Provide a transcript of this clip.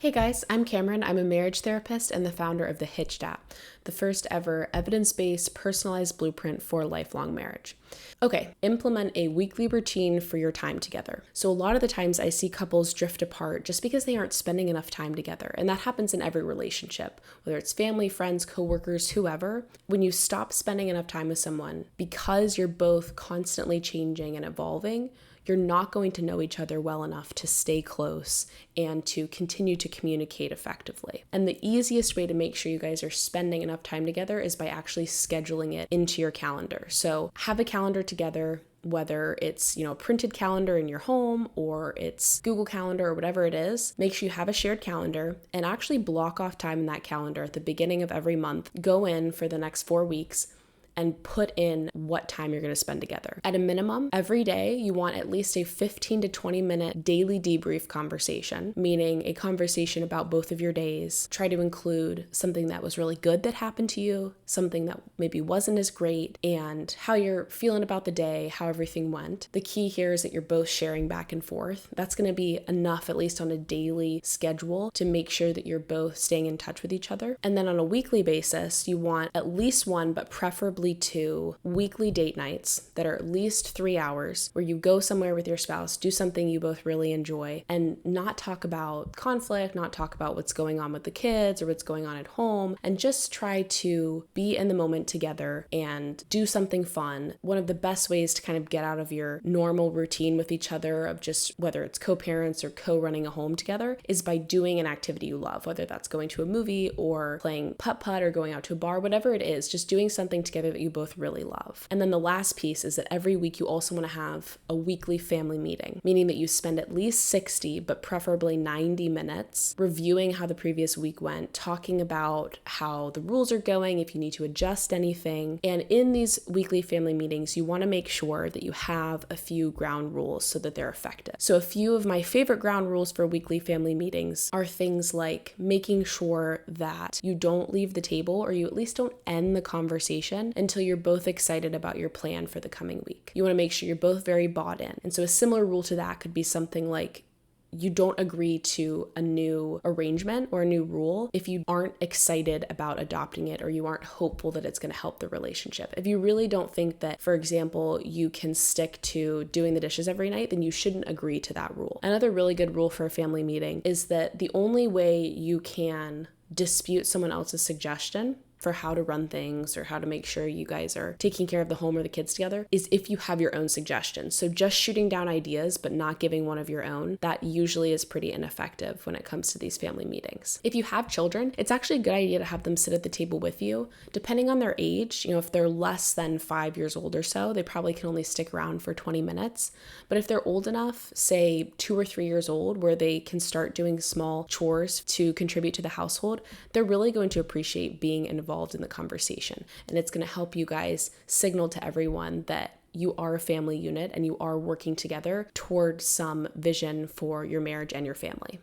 Hey guys, I'm Cameron. I'm a marriage therapist and the founder of the Hitched app, the first ever evidence-based personalized blueprint for lifelong marriage. Okay, implement a weekly routine for your time together. So a lot of the times I see couples drift apart just because they aren't spending enough time together. And that happens in every relationship, whether it's family, friends, coworkers, whoever. When you stop spending enough time with someone because you're both constantly changing and evolving, you're not going to know each other well enough to stay close and to continue to communicate effectively. And the easiest way to make sure you guys are spending enough time together is by actually scheduling it into your calendar. So have a calendar together, whether it's, a printed calendar in your home or it's Google Calendar or whatever it is. Make sure you have a shared calendar and actually block off time in that calendar at the beginning of every month. Go in for the next 4 weeks and put in what time you're going to spend together. At a minimum, every day you want at least a 15 to 20 minute daily debrief conversation, meaning a conversation about both of your days. Try to include something that was really good that happened to you, something that maybe wasn't as great, and how you're feeling about the day, how everything went. The key here is that you're both sharing back and forth. That's going to be enough, at least on a daily schedule, to make sure that you're both staying in touch with each other. And then on a weekly basis, you want at least one, but preferably 2 weekly date nights that are at least 3 hours where you go somewhere with your spouse, do something you both really enjoy, and not talk about conflict, not talk about what's going on with the kids or what's going on at home, and just try to be in the moment together and do something fun. One of the best ways to kind of get out of your normal routine with each other of just whether it's co-parents or co-running a home together is by doing an activity you love, whether that's going to a movie or playing putt-putt or going out to a bar, whatever it is, just doing something together that you both really love. And then the last piece is that every week you also want to have a weekly family meeting, meaning that you spend at least 60, but preferably 90 minutes reviewing how the previous week went, talking about how the rules are going, if you need to adjust anything. And in these weekly family meetings, you want to make sure that you have a few ground rules so that they're effective. So a few of my favorite ground rules for weekly family meetings are things like making sure that you don't leave the table, or you at least don't end the conversation until you're both excited about your plan for the coming week. You want to make sure you're both very bought in. And so a similar rule to that could be something like you don't agree to a new arrangement or a new rule if you aren't excited about adopting it or you aren't hopeful that it's going to help the relationship. If you really don't think that, for example, you can stick to doing the dishes every night, then you shouldn't agree to that rule. Another really good rule for a family meeting is that the only way you can dispute someone else's suggestion for how to run things or how to make sure you guys are taking care of the home or the kids together is if you have your own suggestions. So just shooting down ideas but not giving one of your own, that usually is pretty ineffective when it comes to these family meetings. If you have children, it's actually a good idea to have them sit at the table with you. Depending on their age, if they're less than 5 years old or so, they probably can only stick around for 20 minutes. But if they're old enough, say 2 or 3 years old, where they can start doing small chores to contribute to the household, they're really going to appreciate being involved in the conversation. And it's going to help you guys signal to everyone that you are a family unit and you are working together towards some vision for your marriage and your family.